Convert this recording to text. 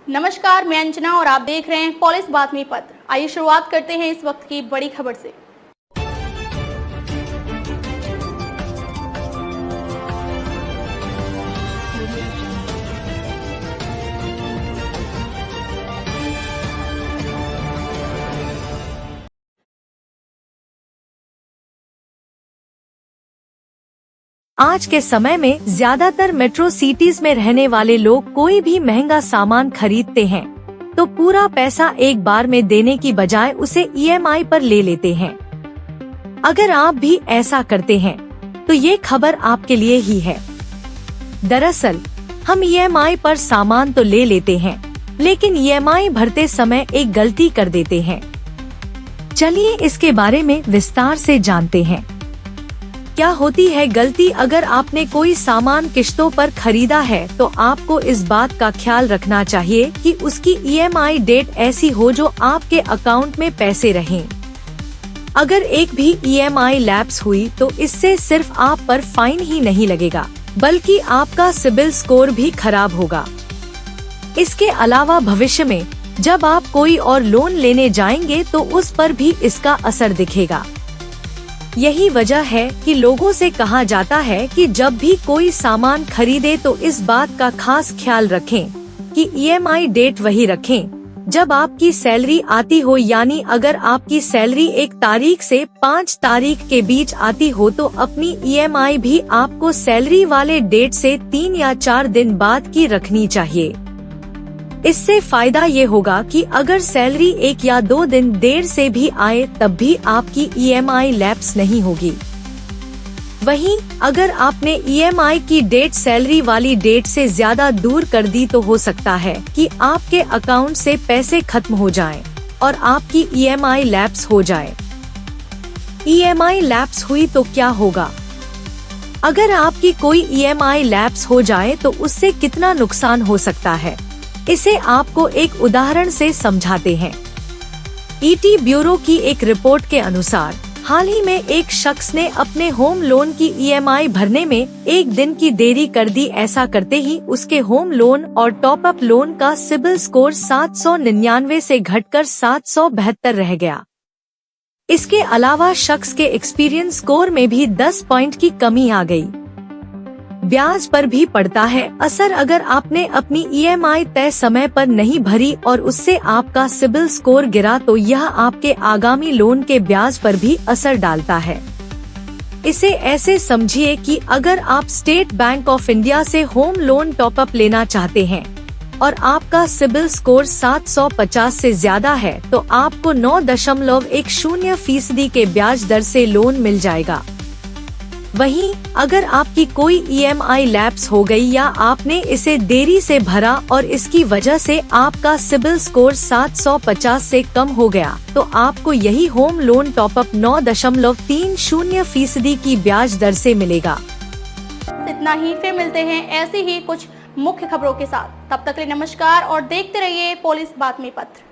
नमस्कार, मैं अंजना और आप देख रहे हैं पुलिस बातमी पत्र। आइए शुरुआत करते हैं इस वक्त की बड़ी खबर से। आज के समय में ज्यादातर मेट्रो सिटीज में रहने वाले लोग कोई भी महंगा सामान खरीदते हैं तो पूरा पैसा एक बार में देने की बजाय उसे ईएमआई पर ले लेते हैं। अगर आप भी ऐसा करते हैं तो ये खबर आपके लिए ही है। दरअसल हम ईएमआई पर सामान तो ले लेते हैं लेकिन ईएमआई भरते समय एक गलती कर देते हैं। चलिए इसके बारे में विस्तार से जानते हैं। क्या होती है गलती? अगर आपने कोई सामान किश्तों पर खरीदा है तो आपको इस बात का ख्याल रखना चाहिए कि उसकी ईएमआई डेट ऐसी हो जो आपके अकाउंट में पैसे रहें। अगर एक भी ईएमआई लैप्स हुई तो इससे सिर्फ आप पर फाइन ही नहीं लगेगा बल्कि आपका सिबिल स्कोर भी खराब होगा। इसके अलावा भविष्य में जब आप कोई और लोन लेने जाएंगे तो उस पर भी इसका असर दिखेगा। यही वजह है कि लोगों से कहा जाता है कि जब भी कोई सामान खरीदे तो इस बात का खास ख्याल रखें कि ईएमआई डेट वही रखें जब आपकी सैलरी आती हो। यानी अगर आपकी सैलरी 1 तारीख से 5 तारीख के बीच आती हो तो अपनी ईएमआई भी आपको सैलरी वाले डेट से 3 या 4 दिन बाद की रखनी चाहिए। इससे फायदा ये होगा कि अगर सैलरी 1 या 2 दिन देर से भी आए तब भी आपकी ईएमआई लैप्स नहीं होगी। वहीं अगर आपने ईएमआई की डेट सैलरी वाली डेट से ज्यादा दूर कर दी तो हो सकता है कि आपके अकाउंट से पैसे खत्म हो जाएं और आपकी ईएमआई लैप्स हो जाए। ईएमआई लैप्स हुई तो क्या होगा? अगर आपकी कोई ईएमआई लैप्स हो जाए तो उससे कितना नुकसान हो सकता है, इसे आपको एक उदाहरण से समझाते हैं। ईटी ब्यूरो की एक रिपोर्ट के अनुसार हाल ही में एक शख्स ने अपने होम लोन की ईएमआई भरने में 1 दिन की देरी कर दी। ऐसा करते ही उसके होम लोन और टॉप अप लोन का सिबिल स्कोर 799 से घटकर 772 रह गया। इसके अलावा शख्स के एक्सपीरियंस स्कोर में भी 10 पॉइंट की कमी आ गई। ब्याज पर भी पड़ता है असर। अगर आपने अपनी ईएमआई तय समय पर नहीं भरी और उससे आपका सिबिल स्कोर गिरा तो यह आपके आगामी लोन के ब्याज पर भी असर डालता है। इसे ऐसे समझिए कि अगर आप स्टेट बैंक ऑफ इंडिया से होम लोन टॉप अप लेना चाहते हैं और आपका सिबिल स्कोर 750 से ज्यादा है तो आपको 9.10% के ब्याज दर से लोन मिल जाएगा। वहीं अगर आपकी कोई ईएमआई लैप्स हो गई या आपने इसे देरी से भरा और इसकी वजह से आपका सिबिल स्कोर 750 से कम हो गया तो आपको यही होम लोन टॉप अप 9.30% की ब्याज दर से मिलेगा। इतना ही, फिर मिलते हैं ऐसी ही कुछ मुख्य खबरों के साथ। तब तक के लिए नमस्कार और देखते रहिए पुलिस बातमी पत्र।